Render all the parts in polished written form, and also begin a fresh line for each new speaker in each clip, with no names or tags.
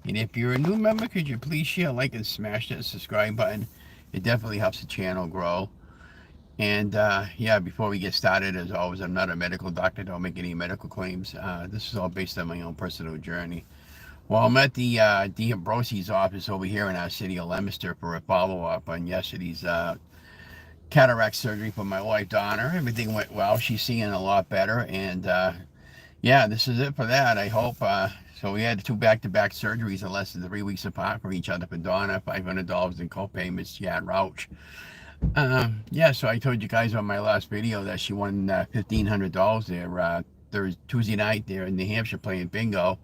And if you're a new member, could you please share, like, and smash that subscribe button? It definitely helps the channel grow. And yeah, before we get started, as always, I'm not a medical doctor. Don't make any medical claims. This is all based on my own personal journey. Well, I'm at the D'Ambrosi's office over here in our city of Leominster for a follow-up on yesterday's cataract surgery for my wife, Donna. Everything went well. She's seeing a lot better. And yeah, this is it for that. I hope. So we had two back-to-back surgeries in less than 3 weeks apart from each other for Donna, $500 in co-payments. She had Rouch. Yeah, so I told you guys on my last video that she won $1,500 there Thursday, Tuesday night there in New Hampshire playing bingo.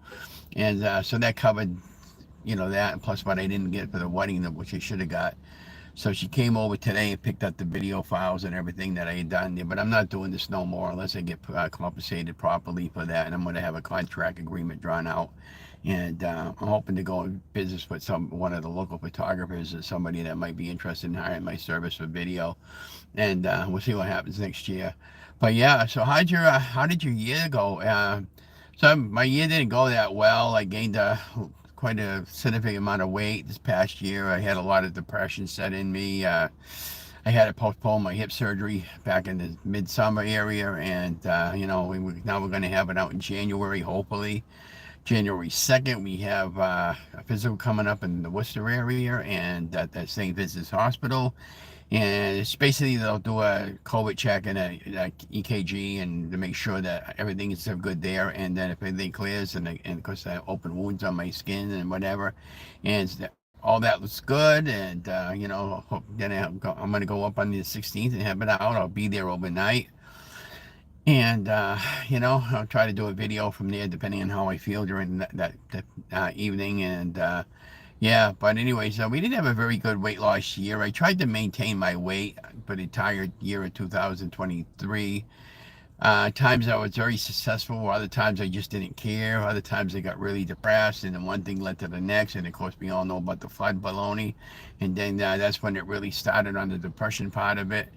And so that covered, that, and plus what I didn't get for the wedding, which I should have got. So she came over today and picked up the video files and everything that I had done there. But I'm not doing this no more unless I get compensated properly for that. And I'm going to have a contract agreement drawn out. And I'm hoping to go in business with one of the local photographers or somebody that might be interested in hiring my service for video. And we'll see what happens next year. But yeah, so how did your year go? So my year didn't go that well. I gained quite a significant amount of weight this past year. I had a lot of depression set in me. I had to postpone my hip surgery back in the midsummer area, and now we're going to have it out in January, hopefully. January 2nd, we have a physical coming up in the Worcester area and at the St. Vincent's Hospital. And it's basically they'll do a COVID check and a EKG and to make sure that everything is good there. And then if everything clears, and of course I have open wounds on my skin and whatever, and all that looks good. And then I'm going to go up on the 16th and have it out. I'll be there overnight. And I'll try to do a video from there depending on how I feel during that evening. And yeah, but anyways, we didn't have a very good weight loss year. I tried to maintain my weight for the entire year of 2023. Times I was very successful, other times I just didn't care, other times I got really depressed, and then one thing led to the next. And of course, we all know about the flood baloney. And then that's when it really started on the depression part of it.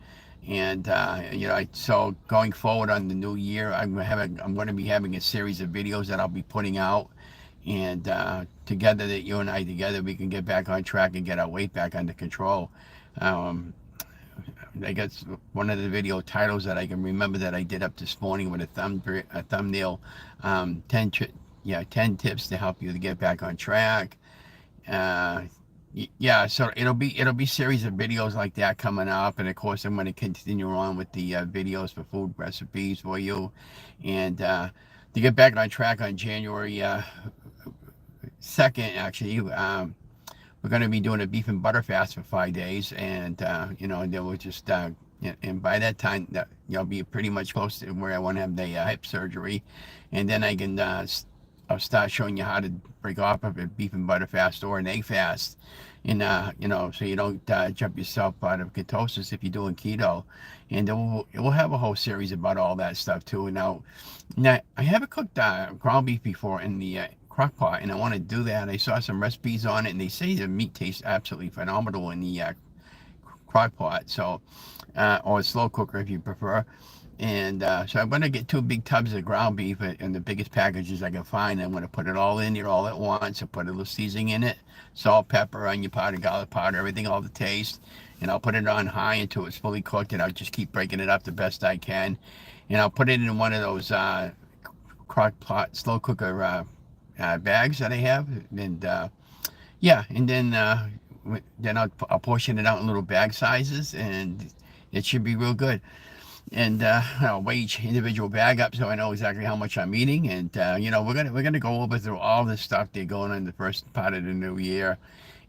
And so going forward on the new year, I'm going to be having a series of videos that I'll be putting out, and together, that you and I together, we can get back on track and get our weight back under control. Um, I guess one of the video titles that I can remember that I did up this morning with a thumbnail, 10 tips to help you to get back on track. Uh, yeah, so it'll be series of videos like that coming up, and of course I'm going to continue on with the videos for food recipes for you, and to get back on track on January 2nd, actually. We're going to be doing a beef and butter fast for 5 days, and and then we'll just and by that time, you'll be pretty much close to where I want to have the hip surgery, and then I can I'll start showing you how to break off of a beef and butter fast or an egg fast, and so you don't jump yourself out of ketosis if you're doing keto, and then we'll have a whole series about all that stuff too. Now I haven't cooked ground beef before in the crock pot, and I want to do that. I saw some recipes on it, and they say the meat tastes absolutely phenomenal in the crock pot, so or a slow cooker if you prefer. And so I'm going to get two big tubs of ground beef in the biggest packages I can find. I'm going to put it all in there all at once and put a little seasoning in it, salt, pepper, onion powder, garlic powder, everything, all the taste. And I'll put it on high until it's fully cooked, and I'll just keep breaking it up the best I can. And I'll put it in one of those crock pot slow cooker bags that I have. And yeah, and then I'll portion it out in little bag sizes, and it should be real good. And I'll weigh each individual bag up so I know exactly how much I'm eating. And we're gonna go over through all this stuff they're going on in the first part of the new year.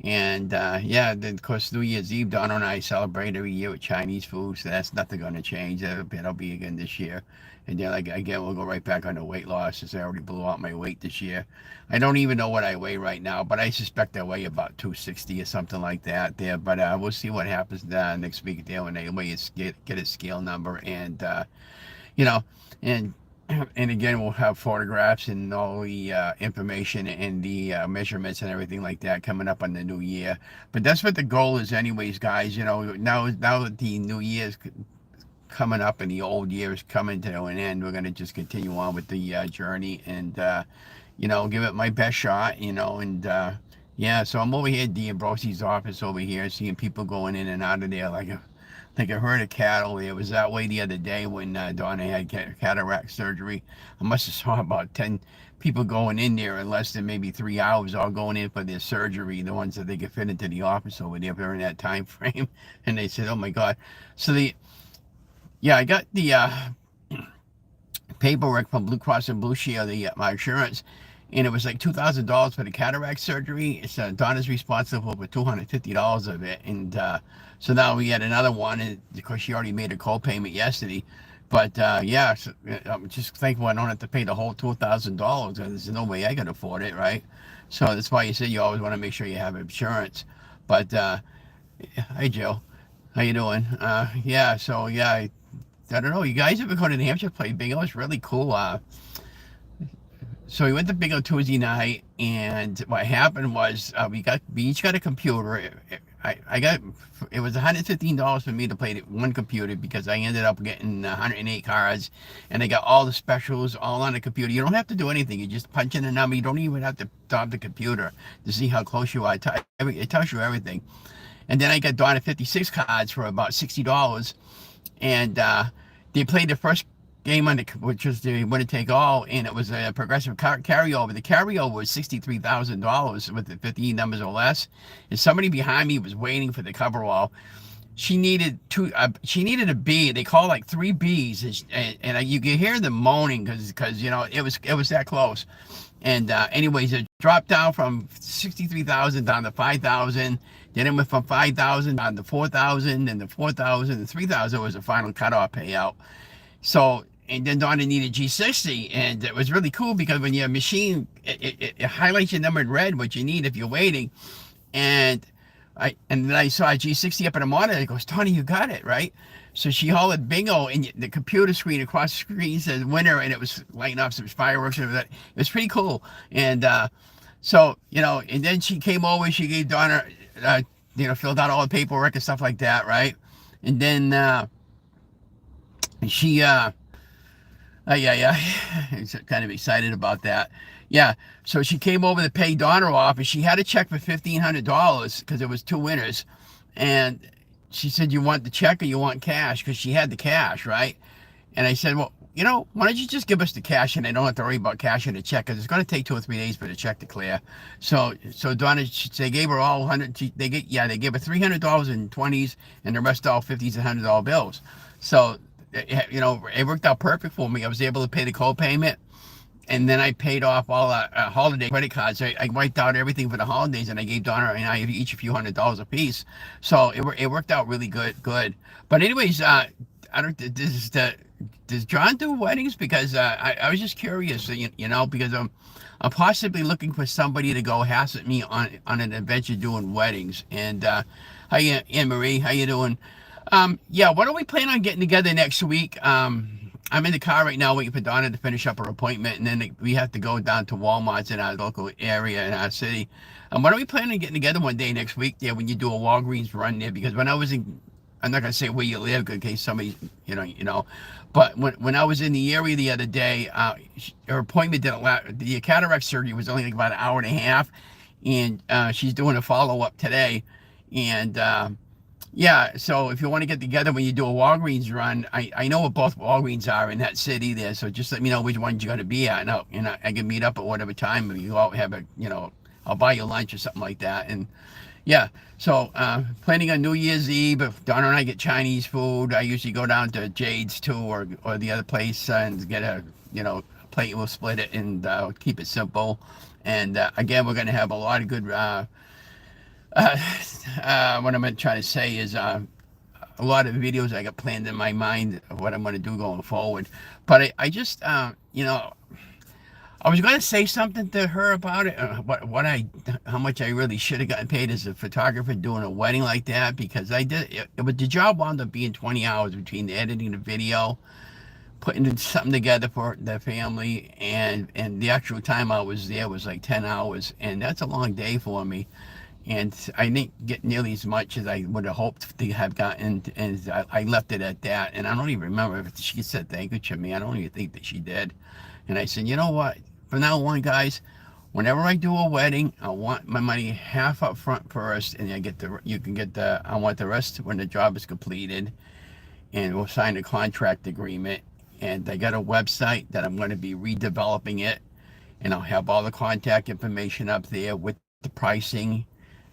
And yeah, then of course New Year's Eve, Donna and I celebrate every year with Chinese food, so that's nothing going to change. That'll be again this year. And then again, we'll go right back on the weight loss, since I already blew out my weight this year. I don't even know what I weigh right now, but I suspect I weigh about 260 or something like that there. But we'll see what happens next week there when they get a scale number. And you know, and and again, we'll have photographs and all the information and the measurements and everything like that coming up on the new year. But that's what the goal is, anyways, guys. Now that the new year's coming up and the old year is coming to an end, we're going to just continue on with the journey. And give it my best shot, and yeah, so I'm over here at D'Ambrosi's office over here, seeing people going in and out of there like a herd of cattle. It was that way the other day when Donna had cataract surgery. I must have saw about 10 people going in there in less than maybe 3 hours, all going in for their surgery, the ones that they could fit into the office over there during that time frame. And they said, oh my God. So yeah, I got the paperwork from Blue Cross and Blue Shield, my insurance, and it was like $2,000 for the cataract surgery. It's Donna's responsible for $250 of it, and so now we had another one, and of course she already made a co-payment yesterday. But yeah, so, I'm just thankful I don't have to pay the whole $2,000. There's no way I can afford it, right? So that's why you said you always want to make sure you have insurance. But hi Joe, how you doing? Yeah, so yeah, I don't know. You guys ever go to New Hampshire play bingo? It's really cool. So we went to bingo Tuesday night, and what happened was we each got a computer. I got it was $115 for me to play one computer because I ended up getting 108 cards, and I got all the specials all on the computer. You don't have to do anything. You just punch in a number. You don't even have to stop the computer to see how close you are. It tells you everything. And then I got down to 56 cards for about $60, and they played the first game on which was the winner take all, and it was a progressive carryover. The carryover was $63,000 with the 15 numbers or less. And somebody behind me was waiting for the coverall. She needed she needed a B. They call like three B's, and you could hear them moaning because it was that close. And anyways, it dropped down from 63,000 down to 5,000. Then it went from 5,000 down to 4,000, and the 4,000 and 3,000 was the final cutoff payout. So, and then Donna needed G60, and it was really cool because when your machine, it highlights your number in red, what you need if you're waiting. And then I saw G60 up in the monitor. It goes, Tony, you got it, right? So she hollered bingo, and the computer screen across the screen says winner, and it was lighting up some fireworks and that. It was pretty cool. And so, and then she came over, she gave Donna, filled out all the paperwork and stuff like that, right? And then she, yeah, kind of excited about that. Yeah, so she came over to pay Donna off, and she had a check for $1,500 because it was two winners. And she said, you want the check or you want cash? Because she had the cash, right? And I said, well, why don't you just give us the cash, and I don't have to worry about cashing the check because it's going to take 2 or 3 days for the check to clear. So Donna, they gave her all 100. They gave her $300 in 20s, and the rest all 50s and $100 bills. So it worked out perfect for me. I was able to pay the co-payment, and then I paid off all holiday credit cards. I wiped out everything for the holidays, and I gave Donna and I each a few $100s a piece. So it worked out really good. But anyways, I don't. Does John do weddings? Because I was just curious, because I'm possibly looking for somebody to go hassle me on an adventure doing weddings. And how you, Anne Marie? How you doing? Yeah, why don't we plan on getting together next week? I'm in the car right now waiting for Donna to finish up her appointment, and then we have to go down to Walmart's in our local area in our city. Why don't we plan on getting together one day next week there when you do a Walgreens run there? Because when I was I'm not gonna say where you live in case somebody, but when I was in the area the other day, her appointment didn't last. The cataract surgery was only like about an hour and a half, and she's doing a follow up today, and yeah, so if you want to get together when you do a Walgreens run, I know what both Walgreens are in that city there, so just let me know which ones you're going to be at, and I can meet up at whatever time, and you all have I'll buy you lunch or something like that, and yeah, so planning on New Year's Eve, if Donna and I get Chinese food, I usually go down to Jade's too, or the other place, and get a plate, we'll split it, and keep it simple, and again, we're going to have a lot of good what I'm trying to say is a lot of videos I got planned in my mind of what I'm going to do going forward. But I just, I was going to say something to her about it, how much I really should have gotten paid as a photographer doing a wedding like that, because I did, but the job wound up being 20 hours between the editing the video, putting something together for the family, and the actual time I was there was like 10 hours, and that's a long day for me. And I didn't get nearly as much as I would have hoped to have gotten, and I left it at that. And I don't even remember if she said thank you to me. I don't even think that she did. And I said, you know what? from now on, guys, whenever I do a wedding, I want my money half up front first, and you can get I want the rest when the job is completed, and we'll sign a contract agreement. And I got a website that I'm going to be redeveloping it, and I'll have all the contact information up there with the pricing,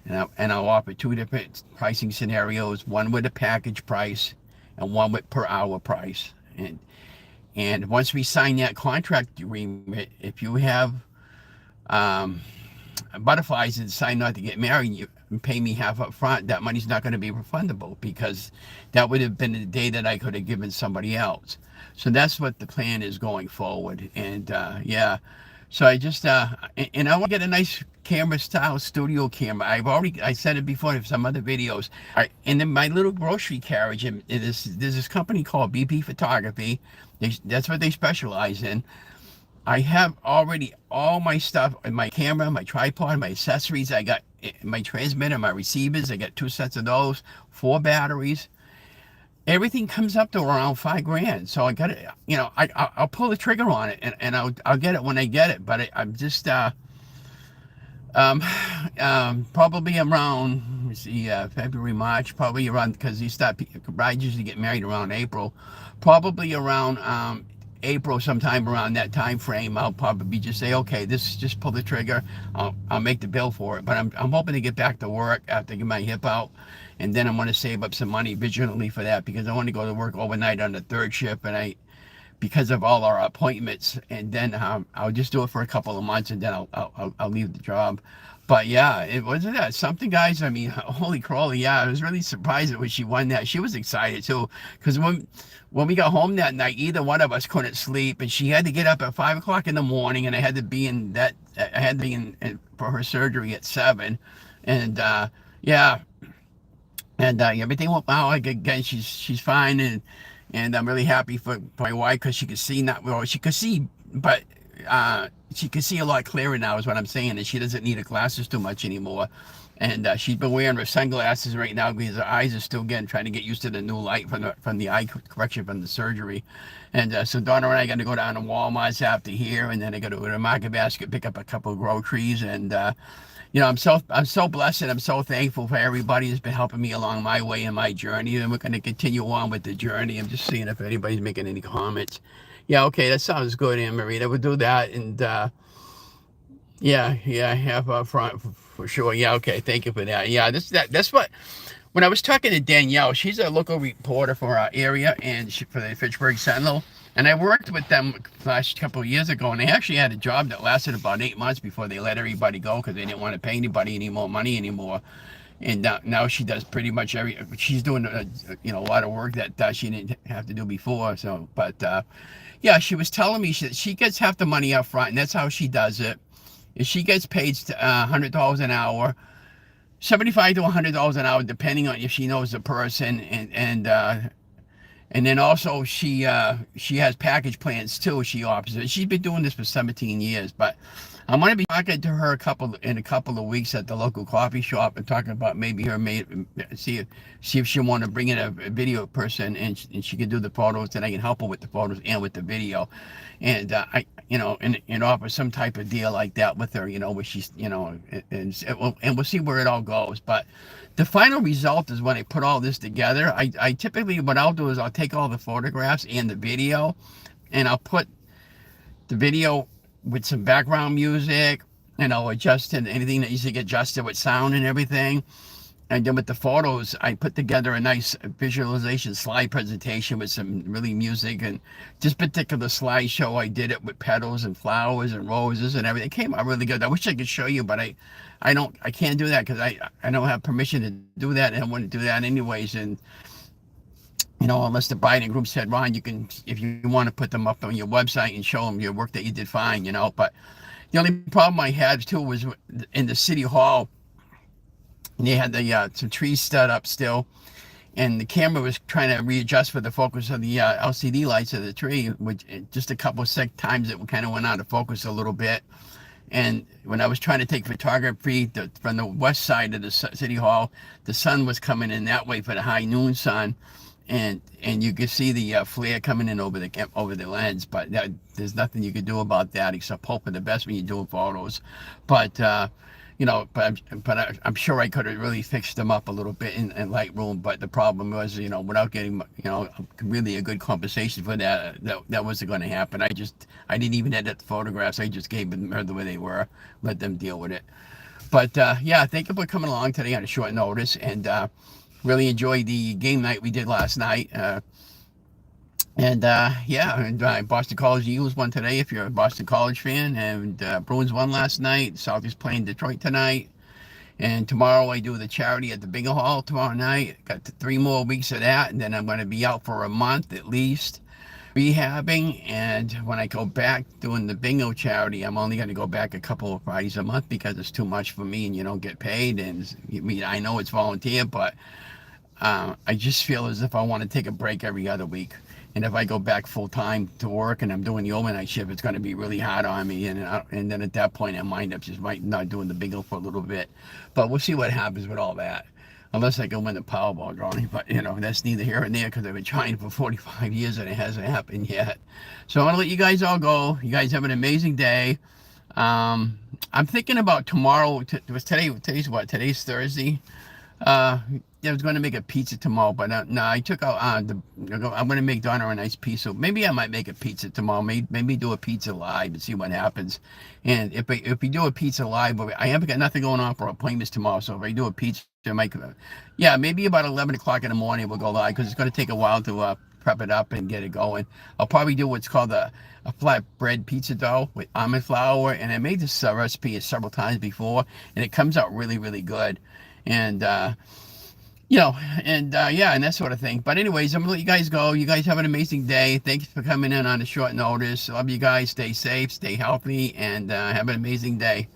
and I'll offer two different pricing scenarios, one with a package price and one with per hour price. And once we sign that contract agreement, if you have um, butterflies and decide not to get married, you pay me half up front, that money's not going to be refundable, because that would have been the day that I could have given somebody else. So that's what the plan is going forward. And yeah, so and I want to get a nice camera style studio camera. I said it before in some other videos. And in my little grocery carriage, there's this company called BP Photography. That's what they specialize in. I have already all my stuff, my camera, my tripod, my accessories. I got my transmitter, my receivers. I got 2 sets of those, 4 batteries. Everything comes up to around $5,000. So I got it. I'll pull the trigger on it, and I'll get it when I get it. But I'm just probably around, let me see, February, March, probably around, because brides usually get married around April, probably around April, sometime around that time frame. I'll probably just say, okay, just pull the trigger. I'll make the bill for it. But I'm hoping to get back to work after I get my hip out, and then I'm going to save up some money vigilantly for that, because I want to go to work overnight on the 3rd shift, and because of all our appointments, and then I'll just do it for a couple of months, and then I'll leave the job. But yeah, it wasn't that something, guys. I mean, holy crawly, yeah, I was really surprised when she won that. She was excited too, because when we got home that night, either one of us couldn't sleep, and she had to get up at 5 o'clock in the morning, and I had to be in for her surgery at 7, and yeah. And everything went well. Again, she's fine, and I'm really happy for my wife, because she could see, not well, she could see, but she could see a lot clearer now, is what I'm saying, and she doesn't need her glasses too much anymore. And she's been wearing her sunglasses right now, because her eyes are still trying to get used to the new light from the eye correction from the surgery. And so Donna and I got to go down to Walmart's after here, and then I got to go to Market Basket, pick up a couple of groceries, and I'm so blessed, and I'm so thankful for everybody who's been helping me along my way in my journey, and we're going to continue on with the journey. I'm just seeing if anybody's making any comments. Yeah, okay, that sounds good, Anne Marie. I would do that, and yeah, half up front for sure. Yeah, okay, thank you for that. Yeah, that's what. When I was talking to Danielle, she's a local reporter for our area, and for the Fitchburg Sentinel. And I worked with them last couple of years ago, and they actually had a job that lasted about 8 months before they let everybody go, because they didn't want to pay anybody any more money anymore. And now she does pretty much she's doing a lot of work that she didn't have to do before. So, but yeah, she was telling me she gets half the money up front, and that's how she does it. Is she gets paid $100 an hour, $75 to $100 an hour, depending on if she knows the person, and then also she has package plans too. She offers it. She's been doing this for 17 years, but I'm going to be talking to her in a couple of weeks at the local coffee shop, and talking about maybe see if she want to bring in a video person, and she can do the photos, and I can help her with the photos and with the video, and and offer some type of deal like that with her, where she's, and we'll see where it all goes. But the final result is when I put all this together, I typically, what I'll do is I'll take all the photographs and the video, and I'll put the video with some background music, and I'll adjust anything that needs to get adjusted with sound and everything. And then with the photos, I put together a nice visualization slide presentation with some really music. And this particular slideshow, I did it with petals and flowers and roses and everything. It came out really good. I wish I could show you, but I can't do that, because I don't have permission to do that, and I wouldn't do that anyways. And unless the bride and groom said, Ron, you can, if you want to put them up on your website and show them your work that you did, fine, But the only problem I had too was in the city hall. They had some trees stood up still, and the camera was trying to readjust for the focus of the LCD lights of the tree, which just a couple of times it kind of went out of focus a little bit. And when I was trying to take photography from the west side of the city hall, the sun was coming in that way for the high noon sun. and you can see the flare coming in over the lens, but there's nothing you can do about that except hope for the best when you're doing photos. But I'm sure I could have really fixed them up a little bit in Lightroom. But the problem was, without getting really a good compensation for that wasn't going to happen. I didn't even edit the photographs. I just gave them the way they were, let them deal with it. But yeah, thank you for coming along today on a short notice, and really enjoyed the game night we did last night. And Boston College Eagles won today if you're a Boston College fan, and Bruins won last night. Celtics playing Detroit tonight. And tomorrow I do the charity at the Bingo Hall tomorrow night. Got 3 more weeks of that, and then I'm going to be out for a month at least rehabbing. And when I go back doing the bingo charity, I'm only going to go back a couple of Fridays a month because it's too much for me and you don't get paid. And I know it's volunteer, but I just feel as if I want to take a break every other week. And if I go back full time to work and I'm doing the overnight shift, it's going to be really hard on me. And then at that point, I might up just might not doing the bingo for a little bit. But we'll see what happens with all that. Unless I can win the Powerball drawing. But, that's neither here nor there because I've been trying for 45 years and it hasn't happened yet. So I want to let you guys all go. You guys have an amazing day. I'm thinking about tomorrow. Today's Thursday. I was going to make a pizza tomorrow, but no, I took out I'm going to make Donna a nice pizza. Maybe I might make a pizza tomorrow. Maybe do a pizza live and see what happens. And if we do a pizza live, I haven't got nothing going on for appointments tomorrow. So if I do a pizza, I might, maybe about 11 o'clock in the morning we'll go live because it's going to take a while to prep it up and get it going. I'll probably do what's called a flatbread pizza dough with almond flour, and I made this recipe several times before, and it comes out really, really good. And and that sort of thing. But anyways, I'm gonna let you guys go. You guys have an amazing day. Thanks for coming in on a short notice. Love you guys. Stay safe, stay healthy, and have an amazing day.